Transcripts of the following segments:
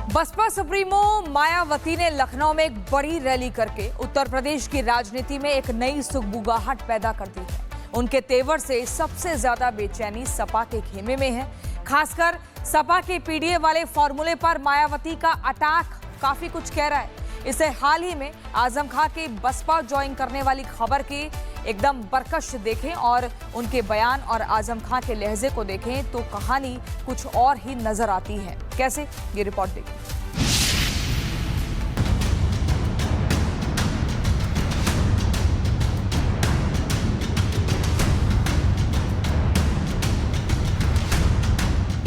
Baspa supremo Mayawati ने लखनऊ में एक बड़ी रैली करके उत्तर प्रदेश की राजनीति में एक नई सुगबुगाहट पैदा कर दी है। उनके तेवर से सबसे ज्यादा बेचैनी सपा के खेमे में है। खासकर सपा के पीडीए वाले फॉर्मूले पर मायावती का अटैक काफी कुछ कह रहा है। इसे हाल ही में आजम खां के बसपा ज्वाइन करने वाली खबर की एकदम बरकश देखें और उनके बयान और आजम खां के लहजे को देखें तो कहानी कुछ और ही नजर आती है। कैसे, ये रिपोर्ट देखें।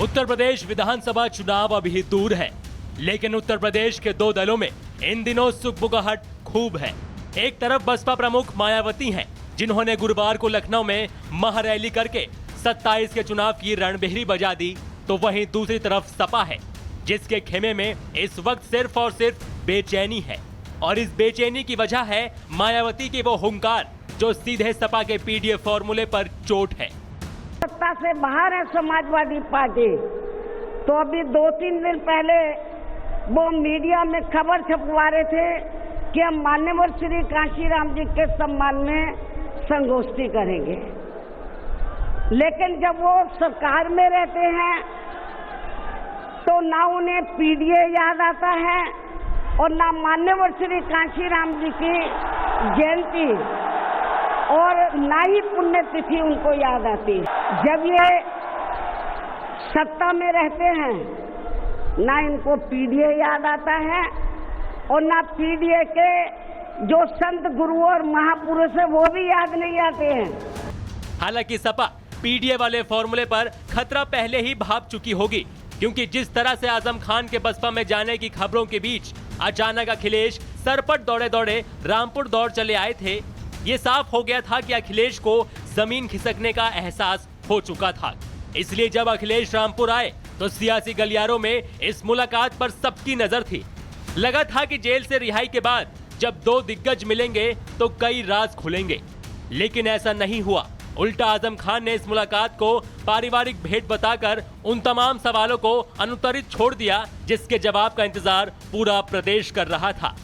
उत्तर प्रदेश विधानसभा चुनाव अभी दूर है, लेकिन उत्तर प्रदेश के दो दलों में इन दिनों सुगबुगाहट खूब है। एक तरफ बसपा प्रमुख मायावती हैं, जिन्होंने गुरुवार को लखनऊ में महारैली करके 27 के चुनाव की रणबिहरी बजा दी, तो वहीं दूसरी तरफ सपा है, जिसके खेमे में इस वक्त सिर्फ और सिर्फ बेचैनी है। और इस बेचैनी की वजह है मायावती की वो हुंकार जो सीधे सपा के पीडीए फॉर्मूले पर चोट है। सत्ता से बाहर है समाजवादी पार्टी, तो अभी 2-3 दिन पहले वो मीडिया में खबर छपवा रहे थे कि हम मान्यवर श्री कांशीराम जी के सम्मान में संगोष्ठी करेंगे। लेकिन जब वो सरकार में रहते हैं तो ना उन्हें पीडीए याद आता है और ना मान्यवर श्री कांशीराम जी की जयंती और ना ही पुण्यतिथि उनको याद आती। जब ये सत्ता में रहते हैं ना इनको पीडीए याद आता है और ना पीडीए के जो संत गुरु और महापुरुष है वो भी याद नहीं आते हैं। हालांकि सपा पीडीए वाले फॉर्मूले पर खतरा पहले ही भाप चुकी होगी, क्योंकि जिस तरह से आजम खान के बसपा में जाने की खबरों के बीच अचानक अखिलेश सरपट दौड़े दौड़े रामपुर दौड़ चले आए थे, ये साफ हो गया था कि अखिलेश को जमीन खिसकने का एहसास हो चुका था। इसलिए जब अखिलेश रामपुर आए तो सियासी गलियारों में इस मुलाकात पर सबकी नजर थी। लगा था कि जेल से रिहाई के बाद जब दो दिग्गज मिलेंगे तो कई राज खुलेंगे, लेकिन ऐसा नहीं हुआ। उल्टा आजम खान ने इस मुलाकात को पारिवारिक भेंट बताकर उन तमाम सवालों को अनुत्तरित छोड़ दिया जिसके जवाब का इंतजार पूरा प्रदेश कर रहा था।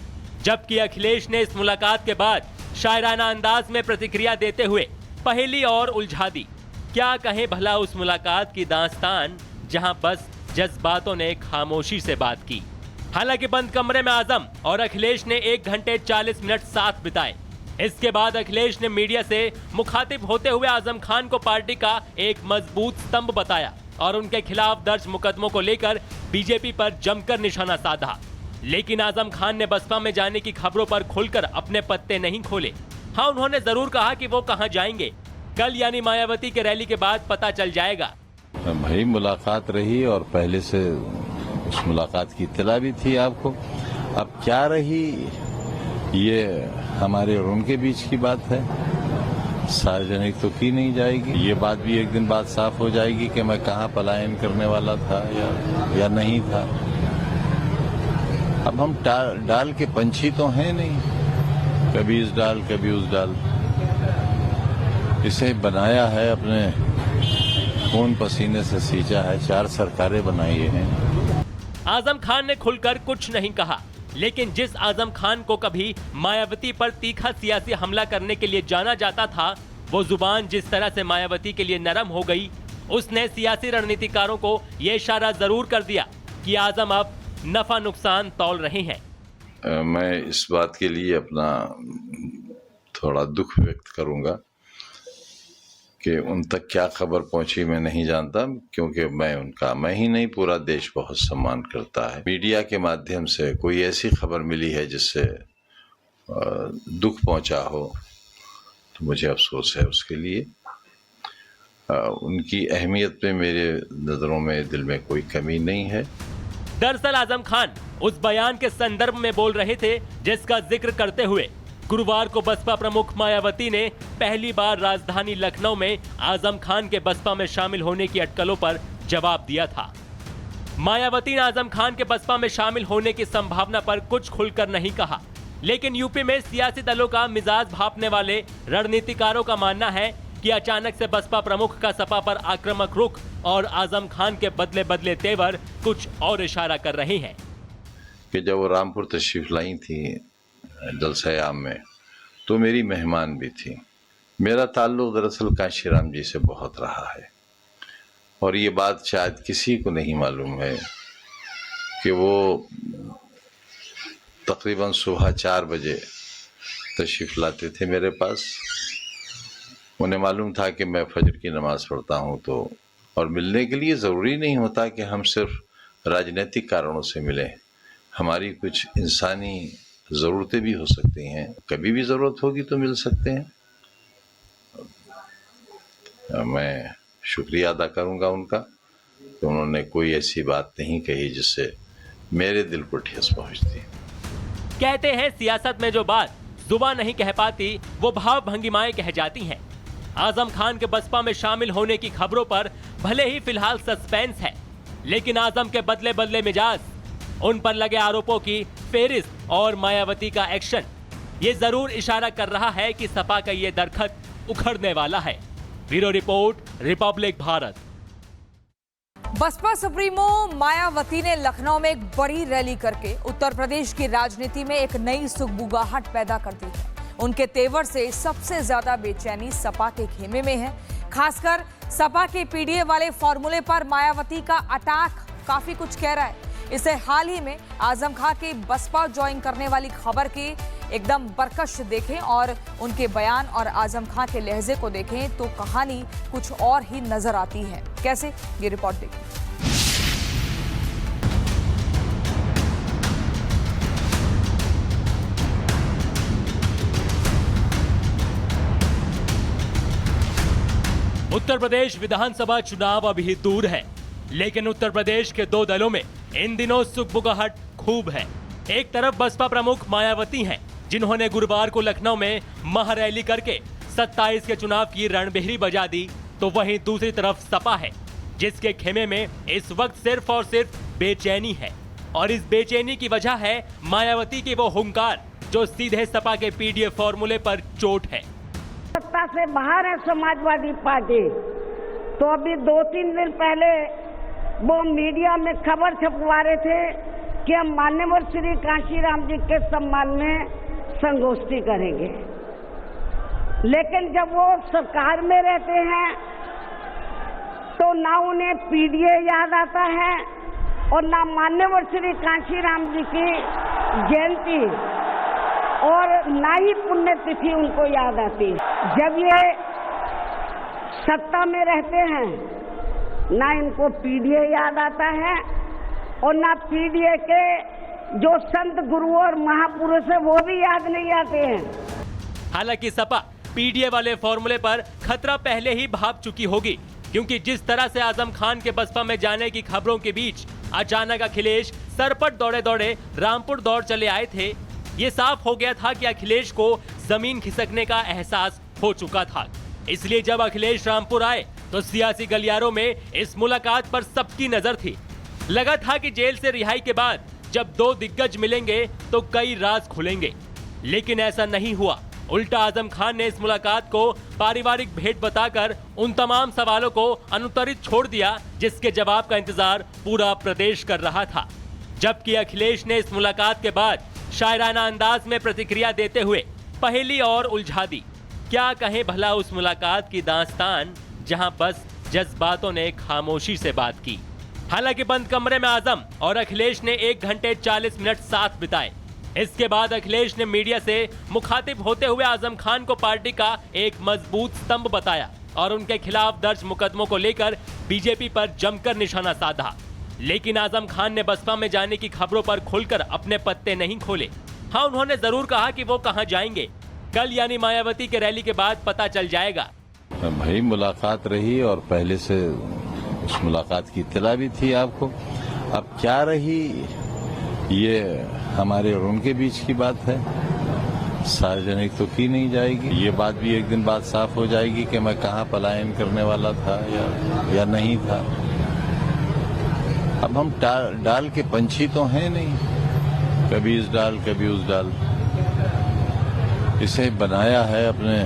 जबकि अखिलेश ने इस मुलाकात के बाद शायराना अंदाज में प्रतिक्रिया देते हुए पहेली और उलझा दी। क्या कहें भला उस मुलाकात की दास्तान जहां बस जज्बातों ने खामोशी से बात की। हालांकि बंद कमरे में आजम और अखिलेश ने 1 घंटे 40 मिनट साथ बिताए। इसके बाद अखिलेश ने मीडिया से मुखातिब होते हुए आजम खान को पार्टी का एक मजबूत स्तंभ बताया और उनके खिलाफ दर्ज मुकदमों को लेकर बीजेपी पर जमकर निशाना साधा। लेकिन आजम खान ने बसपा में जाने की खबरों पर खुलकर अपने पत्ते नहीं खोले। हाँ, उन्होंने जरूर कहा कि वो कहां जाएंगे। कल यानी मायावती के रैली के बाद पता चल जाएगा। भाई मुलाकात रही और पहले से उस मुलाकात की इत्तला भी थी आपको। अब क्या रही ये हमारे और उनके बीच की बात है, सार्वजनिक तो की नहीं जाएगी। ये बात भी एक दिन बाद साफ हो जाएगी कि मैं कहाँ पलायन करने वाला था या नहीं था। अब हम डाल के पंछी तो हैं नहीं, कभी इस डाल कभी उस डाल। इसे बनाया है अपने खून पसीने से सींचा है, 4 सरकारें बनाई हैं। आजम खान ने खुलकर कुछ नहीं कहा, लेकिन जिस आजम खान को कभी मायावती पर तीखा सियासी हमला करने के लिए जाना जाता था, वो जुबान जिस तरह से मायावती के लिए नरम हो गई, उसने सियासी रणनीतिकारों को यह इशारा जरूर कर दिया कि आजम अब नफा नुकसान तौल रहे हैं। मैं इस बात के लिए अपना थोड़ा दुख व्यक्त करूंगा कि उन तक क्या खबर पहुंची मैं नहीं जानता, क्योंकि मैं ही नहीं पूरा देश बहुत सम्मान करता है। मीडिया के माध्यम से कोई ऐसी खबर मिली है जिससे दुख पहुंचा हो तो मुझे अफसोस है उसके लिए। उनकी अहमियत पे मेरे नज़रों में दिल में कोई कमी नहीं है। दरअसल आजम खान उस बयान के संदर्भ में बोल रहे थे जिसका जिक्र करते हुए गुरुवार को बसपा प्रमुख मायावती ने पहली बार राजधानी लखनऊ में आजम खान के बसपा में शामिल होने की अटकलों पर जवाब दिया था। मायावती ने आजम खान के बसपा में शामिल होने की संभावना पर कुछ खुलकर नहीं कहा, लेकिन यूपी में सियासी दलों का मिजाज भांपने वाले रणनीतिकारों का मानना है कि अचानक से बसपा प्रमुख का सपा पर आक्रामक रुख और आजम खान के बदले बदले तेवर कुछ और इशारा कर रहे हैं। कि जब वो रामपुर तशरीफ लाई थी जलसा-ए-आम में, तो मेरी मेहमान भी थी। मेरा ताल्लुक़ दरअसल कांशीराम जी से बहुत रहा है और ये बात शायद किसी को नहीं मालूम है कि वो तकरीबन सुबह 4 बजे तशरीफ़ लाते थे मेरे पास। उन्हें मालूम था कि मैं फजर की नमाज़ पढ़ता हूँ, तो और मिलने के लिए ज़रूरी नहीं होता कि हम सिर्फ राजनीतिक कारणों से मिलें। हमारी कुछ इंसानी ज़रूरतें भी हो सकती हैं, कभी भी ज़रूरत होगी तो मिल सकते हैं। मैं शुक्रिया अदा करूँगा उनका कि उन्होंने कोई ऐसी बात नहीं कही जिससे मेरे दिल को ठेस पहुँचती। कहते हैं सियासत में जो बात जुबान नहीं कह पाती वो भाव भंगिमाएं कह जाती हैं। आजम खान के बसपा में शामिल होने की खबरों पर भले ही फिलहाल सस्पेंस है, लेकिन आजम के बदले बदले मिजाज, उन पर लगे आरोपों की फेरिस्त और मायावती का एक्शन ये जरूर इशारा कर रहा है कि सपा का ये दरखत उखड़ने वाला है। Bureau report, republic Bharat. Baspa supremo Mayawati ने लखनऊ में एक बड़ी रैली करके उत्तर प्रदेश की राजनीति में एक नई सुगबुगाहट पैदा कर दी है। उनके तेवर से सबसे ज्यादा बेचैनी सपा के खेमे में है। खासकर सपा के पीडीए वाले फॉर्मूले पर मायावती का अटैक काफी कुछ कह रहा है। इसे हाल ही में आजम खां के बसपा ज्वाइन करने वाली खबर के एकदम बरकश देखें और उनके बयान और आजम खां के लहजे को देखें तो कहानी कुछ और ही नजर आती है। कैसे, ये रिपोर्ट देखें। उत्तर प्रदेश विधानसभा चुनाव अभी दूर है, लेकिन उत्तर प्रदेश के 2 दलों में इन दिनों सुगबुगाहट खूब है। एक तरफ बसपा प्रमुख मायावती हैं, जिन्होंने गुरुवार को लखनऊ में महारैली करके 27 के चुनाव की रणबिहरी बजा दी, तो वहीं दूसरी तरफ सपा है, जिसके खेमे में इस वक्त सिर्फ और सिर्फ बेचैनी है। और इस बेचैनी की वजह है मायावती की वो हुंकार जो सीधे सपा के पीडीए फॉर्मूले पर चोट है। सत्ता से बाहर है समाजवादी पार्टी, तो अभी 2-3 दिन पहले वो मीडिया में खबर छपवा रहे थे कि हम मान्यवर श्री कांशीराम जी के सम्मान में संगोष्ठी करेंगे। लेकिन जब वो सरकार में रहते हैं तो ना उन्हें पीडीए याद आता है और ना मान्यवर श्री कांशीराम जी की जयंती और ना ही पुण्यतिथि उनको याद आती है। जब ये सत्ता में रहते हैं ना इनको पीडीए याद आता है और ना पीडीए के जो संत गुरु और महापुरुष है वो भी याद नहीं आते हैं। हालांकि सपा पीडीए वाले फॉर्मूले पर खतरा पहले ही भाप चुकी होगी, क्योंकि जिस तरह से आजम खान के बसपा में जाने की खबरों के बीच अचानक अखिलेश सरपट दौड़े दौड़े रामपुर दौड़ चले आए थे, ये साफ हो गया था कि अखिलेश को जमीन खिसकने का एहसास हो चुका था। इसलिए जब अखिलेश रामपुर आए तो सियासी गलियारों में इस मुलाकात पर सबकी नजर थी। लगा था कि जेल से रिहाई के बाद जब 2 दिग्गज मिलेंगे तो कई राज खुलेंगे, लेकिन ऐसा नहीं हुआ। उल्टा आजम खान ने इस मुलाकात को पारिवारिक भेंट बताकर उन तमाम सवालों को अनुत्तरित छोड़ दिया जिसके जवाब का इंतजार पूरा प्रदेश कर रहा था। जबकि अखिलेश ने इस मुलाकात के बाद शायराना अंदाज में प्रतिक्रिया देते हुए पहेली और उलझा दी। क्या कहें भला उस मुलाकात की दास्तान जहां बस जज्बातों ने खामोशी से बात की। हालांकि बंद कमरे में आजम और अखिलेश ने 1 घंटे 40 मिनट साथ बिताए। इसके बाद अखिलेश ने मीडिया से मुखातिब होते हुए आजम खान को पार्टी का एक मजबूत स्तंभ बताया और उनके खिलाफ दर्ज मुकदमों को लेकर बीजेपी पर जमकर निशाना साधा। लेकिन आजम खान ने बसपा में जाने की खबरों पर खुलकर अपने पत्ते नहीं खोले। हाँ, उन्होंने जरूर कहा कि वो कहां जाएंगे, कल यानी मायावती के रैली के बाद पता चल जाएगा। भाई मुलाकात रही और पहले से उस मुलाकात की इत्तला भी थी आपको। अब क्या रही ये हमारे और उनके बीच की बात है, सार्वजनिक तो की नहीं जाएगी। ये बात भी एक दिन बाद साफ हो जाएगी कि मैं कहाँ पलायन करने वाला था या नहीं था। अब हम डाल के पंछी तो हैं नहीं, कभी इस डाल कभी उस डाल। इसे बनाया है अपने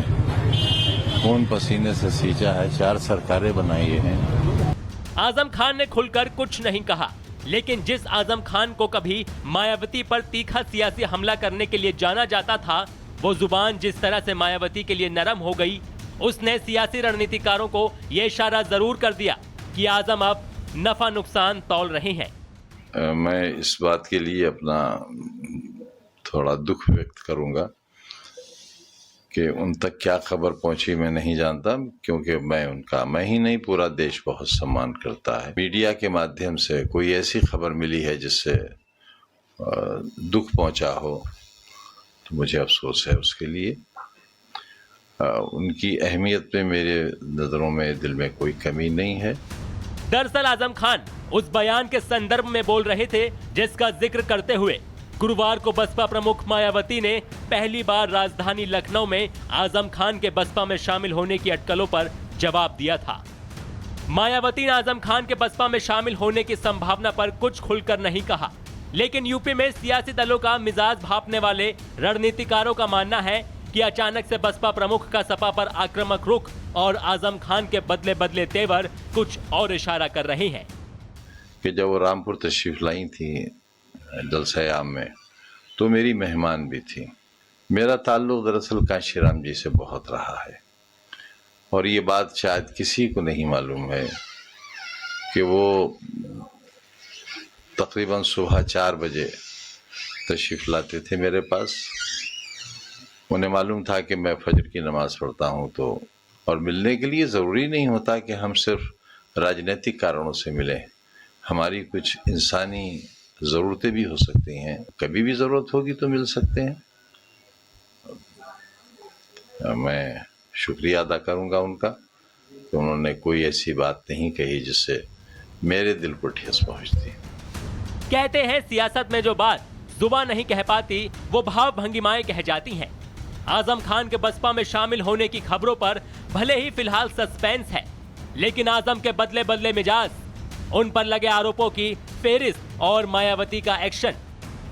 खून पसीने से सींचा है, 4 सरकारें बनाई हैं। आजम खान ने खुलकर कुछ नहीं कहा, लेकिन जिस आजम खान को कभी मायावती पर तीखा सियासी हमला करने के लिए जाना जाता था, वो जुबान जिस तरह से मायावती के लिए नरम हो गई, उसने सियासी रणनीतिकारों को ये इशारा जरूर कर दिया कि आजम अब नफा नुकसान तौल रहे हैं। मैं इस बात के लिए अपना थोड़ा दुख व्यक्त करूंगा कि उन तक क्या खबर पहुंची मैं नहीं जानता, क्योंकि मैं ही नहीं पूरा देश बहुत सम्मान करता है। मीडिया के माध्यम से कोई ऐसी खबर मिली है जिससे दुख पहुंचा हो तो मुझे अफसोस है उसके लिए। उनकी अहमियत पे मेरे नज़रों में, दिल में कोई कमी नहीं है। दरअसल आजम खान उस बयान के संदर्भ में बोल रहे थे जिसका जिक्र करते हुए गुरुवार को बसपा प्रमुख मायावती ने पहली बार राजधानी लखनऊ में आजम खान के बसपा में शामिल होने की अटकलों पर जवाब दिया था। मायावती ने आजम खान के बसपा में शामिल होने की संभावना पर कुछ खुलकर नहीं कहा, लेकिन यूपी में सियासी दलों का मिजाज भांपने वाले रणनीतिकारों का मानना है कि अचानक से बसपा प्रमुख का सपा पर आक्रामक रुख और आजम खान के बदले बदले तेवर कुछ और इशारा कर रहे हैं। कि जब वो रामपुर तशरीफ लाई थी जलसा-ए-आम में, तो मेरी मेहमान भी थी। मेरा ताल्लुक दरअसल कांशीराम जी से बहुत रहा है और ये बात शायद किसी को नहीं मालूम है कि वो तकरीबन सुबह 4 बजे तशरीफ लाते थे मेरे पास। उन्हें मालूम था कि मैं फजर की नमाज पढ़ता हूँ, तो और मिलने के लिए ज़रूरी नहीं होता कि हम सिर्फ राजनीतिक कारणों से मिलें। हमारी कुछ इंसानी ज़रूरतें भी हो सकती हैं, कभी भी ज़रूरत होगी तो मिल सकते हैं। मैं शुक्रिया अदा करूँगा उनका कि उन्होंने कोई ऐसी बात नहीं कही जिससे मेरे दिल को ठेस पहुँचती। कहते हैं सियासत में जो बात जुबान नहीं कह पाती वो भाव भंगिमाएं कह जाती हैं। आजम खान के बसपा में शामिल होने की खबरों पर भले ही फिलहाल सस्पेंस है, लेकिन आजम के बदले बदले मिजाज, उन पर लगे आरोपों की फेरिस्त और मायावती का एक्शन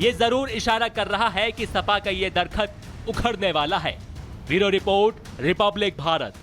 ये जरूर इशारा कर रहा है कि सपा का ये दरखत उखड़ने वाला है। Bureau report, republic Bharat.